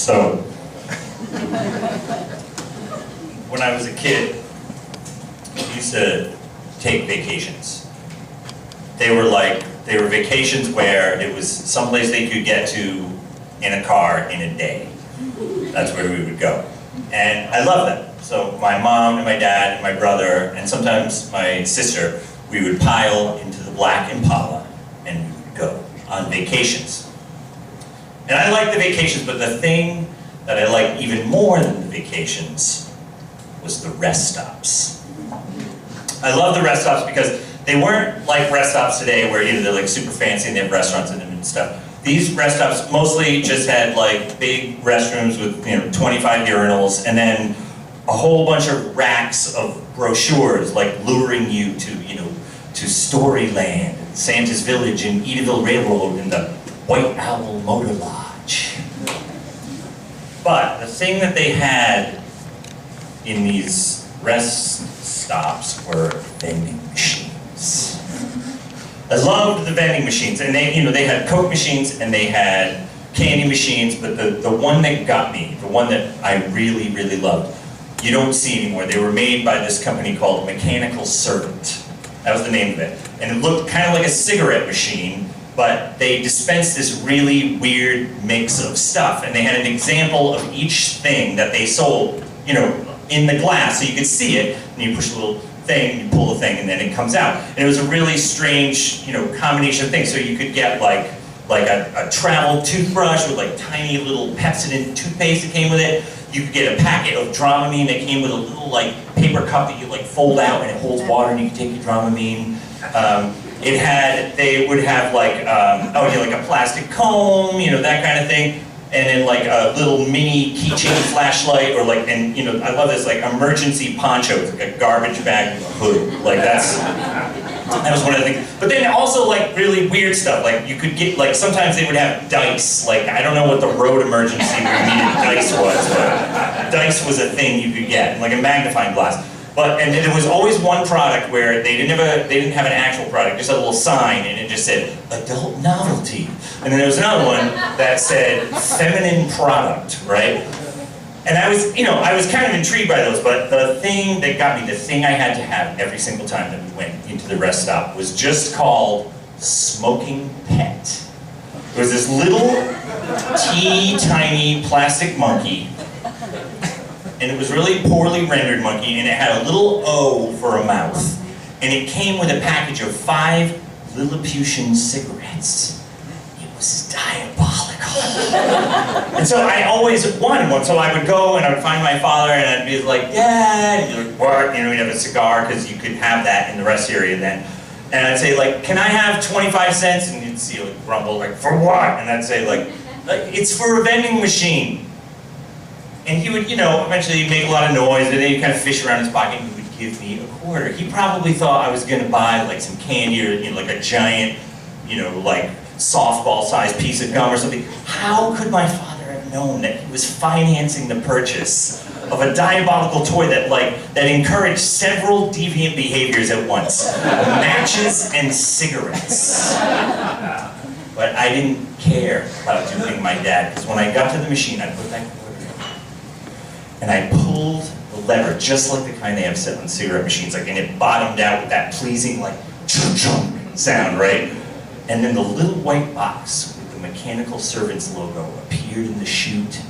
So, when I was a kid, I used to take vacations. They were vacations where it was someplace they could get to in a car in a day. That's where we would go. And I love that. So my mom and my dad and my brother, and sometimes my sister, we would pile into the black Impala and we would go on vacations. And I like the vacations, but the thing that I liked even more than the vacations was the rest stops. I love the rest stops because they weren't like rest stops today where they're like super fancy and they have restaurants in them and stuff. These rest stops mostly just had like big restrooms with 25 urinals and then a whole bunch of racks of brochures like luring you to to Storyland, and Santa's Village, and Edaville Railroad, and the White Owl Motor Lodge. But the thing that they had in these rest stops were vending machines. I loved the vending machines, and they had Coke machines and they had candy machines, but the one that got me, the one that I really, really loved, you don't see anymore. They were made by this company called Mechanical Servant. That was the name of it. And it looked kind of like a cigarette machine, but they dispensed this really weird mix of stuff. And they had an example of each thing that they sold, in the glass, so you could see it, and you push a little thing, you pull the thing, and then it comes out. And it was a really strange, combination of things. So you could get like a travel toothbrush with like tiny little Pepsodent toothpaste that came with it. You could get a packet of Dramamine that came with a little like paper cup that you like fold out and it holds water and you can take your Dramamine. They would have like, like a plastic comb, that kind of thing. And then like a little mini keychain flashlight, or like, and I love this, like emergency poncho, it's like a garbage bag with a hood. Like that was one of the things. But then also like really weird stuff, like you could get, like sometimes they would have dice. Like I don't know what the road emergency where you needed dice was, but dice was a thing you could get, like a magnifying glass. And there was always one product where they didn't have an actual product, just a little sign, and it just said, adult novelty. And then there was another one that said, feminine product, right? And I was kind of intrigued by those, but the thing that got me, the thing I had to have every single time that we went into the rest stop was just called Smoking Pet. There was this little, teeny tiny plastic monkey, and it was really poorly rendered monkey, and it had a little O for a mouth. And it came with a package of 5 Lilliputian cigarettes. It was diabolical. And so I always wanted one, so I would go and I would find my father and I'd be like, Dad, and he'd be like, what? We'd have a cigar, because you could have that in the rest area then. And I'd say like, can I have 25 cents? And you'd see like grumble, like, for what? And I'd say like it's for a vending machine. And he would, eventually make a lot of noise, and then he'd kind of fish around his pocket and he would give me a quarter. He probably thought I was gonna buy like some candy or like a giant, like softball-sized piece of gum or something. How could my father have known that he was financing the purchase of a diabolical toy that encouraged several deviant behaviors at once? Matches and cigarettes. But I didn't care about duping my dad, because when I got to the machine, I put that quarter in, and I pulled the lever, just like the kind they have set on cigarette machines, and it bottomed out with that pleasing, like, chunk sound, right? And then the little white box with the Mechanical Servant's logo appeared in the chute.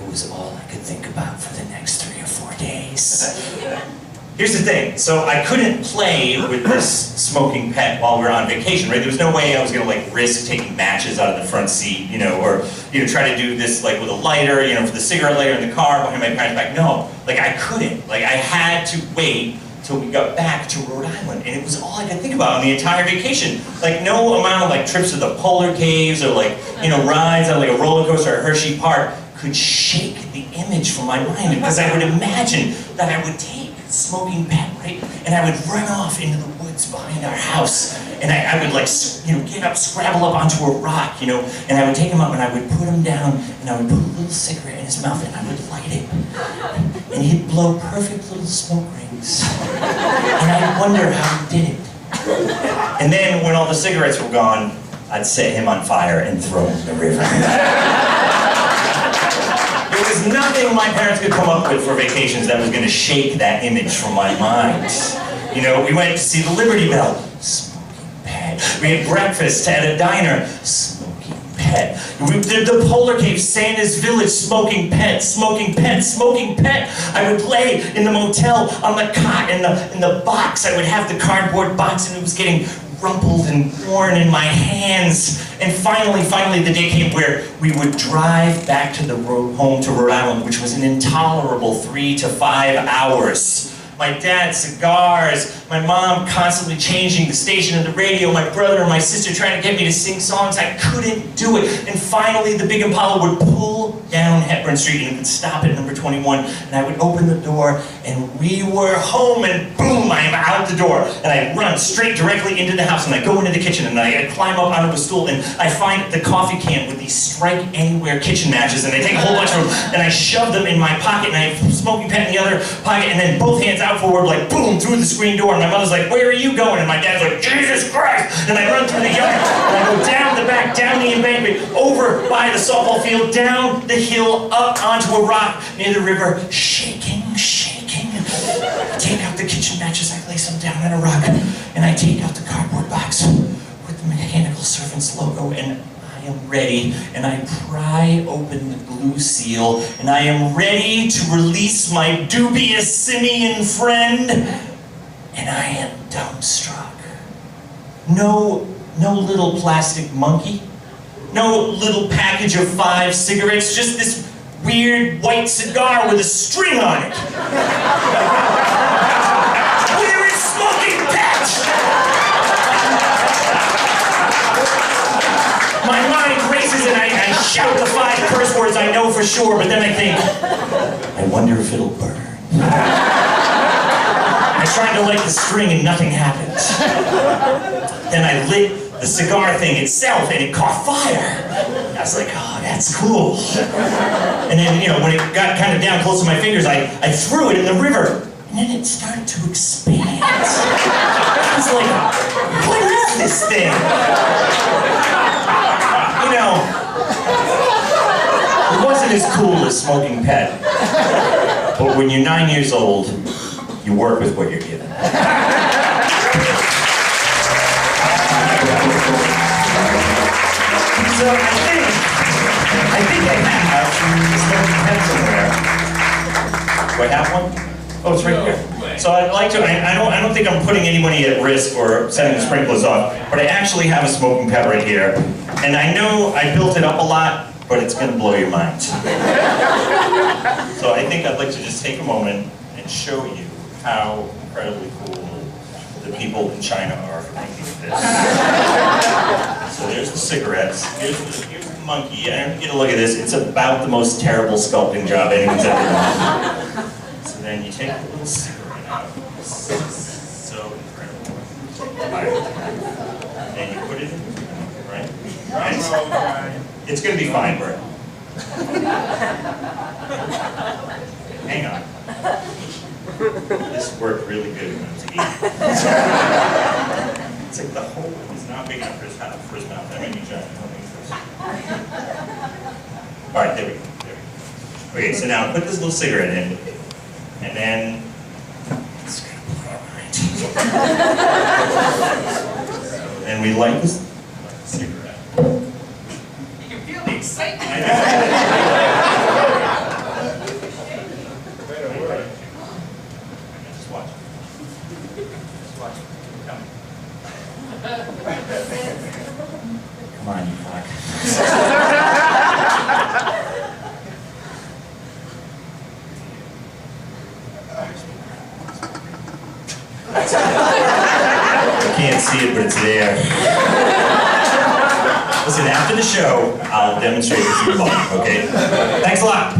It was all I could think about for the next 3 or 4 days. Here's the thing, so I couldn't play with this smoking pet while we were on vacation, right? There was no way I was gonna like risk taking matches out of the front seat, or try to do this like with a lighter, for the cigarette lighter in the car behind my parents' back. No, like I couldn't. Like I had to wait till we got back to Rhode Island, and it was all I could think about on the entire vacation. Like no amount of like trips to the polar caves or like rides on like a roller coaster at Hershey Park could shake the image from my mind, because I would imagine that I would take Smoking Pet, right? And I would run off into the woods behind our house, and I would like, get up, scrabble up onto a rock, and I would take him up and I would put him down, and I would put a little cigarette in his mouth and I would light it. And he'd blow perfect little smoke rings. And I'd wonder how he did it. And then when all the cigarettes were gone, I'd set him on fire and throw him in the river. There was nothing my parents could come up with for vacations that was going to shake that image from my mind. You know, we went to see the Liberty Bell, smoking pet. We had breakfast at a diner, smoking pet. We did the Polar Cave, Santa's Village, smoking pet, smoking pet, smoking pet. I would lay in the motel on the cot in the box. I would have the cardboard box and it was getting rumpled and worn in my hands. And finally, the day came where we would drive back to the home to Rhode Island, which was an intolerable 3 to 5 hours. My dad, cigars, my mom constantly changing the station of the radio, my brother and my sister trying to get me to sing songs. I couldn't do it. And finally, the big Impala would pull down Hepburn Street and it would stop at number 21. And I would open the door and we were home and boom, I am out the door. And I run straight directly into the house and I go into the kitchen and I climb up onto a stool and I find the coffee can with these Strike Anywhere kitchen matches and I take a whole bunch of them and I shove them in my pocket and I have smoking pet in the other pocket and then both hands out forward like boom through the screen door and my mother's like, where are you going? And my dad's like, Jesus Christ! And I run through the yard and I go down the back, down the embankment, over by the softball field, down the hill, up onto a rock near the river, shaking. I take out the kitchen matches, I place them down on a rock, and I take out the cardboard box with the Mechanical Servants logo, and I am ready, and I pry open the glue seal, and I am ready to release my dubious simian friend, and I am dumbstruck. No little plastic monkey, no little package of 5 cigarettes, just this weird white cigar with a string on it. Where is Smoking Pet? My mind races and I shout the 5 curse words I know for sure, but then I think, I wonder if it'll burn. I tried to light the string and nothing happened. Then I lit the cigar thing itself and it caught fire. I was like, oh, that's cool. And then, you know, when it got kind of down close to my fingers, I threw it in the river. And then it started to expand. I was like, what is this thing? You know, it wasn't as cool as Smoking Pet. But when you're 9 years old, you work with what you're given. So I think I have Smoking Pet somewhere. Do I have one? Oh, it's right here. So I'd like to, I don't think I'm putting anybody at risk or setting the sprinklers off, but I actually have a Smoking Pet right here. And I know I built it up a lot, but it's gonna blow your mind. So I think I'd like to just take a moment and show you how incredibly cool the people in China are for making this. So there's the cigarettes, here's the monkey, and get a look at this. It's about the most terrible sculpting job anyone's ever done. So then you take the little cigarette out. This is so incredible. Right. And you put it in, right? Right. It's gonna be fine, Bert. Hang on. This worked really good when I was eating. It's like the hole is not big enough for his mouth. That might be giant. All right, there we go. Okay, so now put this little cigarette in, and then it's gonna blow our mind. And we light this cigarette. You can feel the excitement. Just watch. Just watch. Come. Come on, you fuck. I can't see it, but it's there. Listen, after the show, I'll demonstrate this to you, okay? Thanks a lot.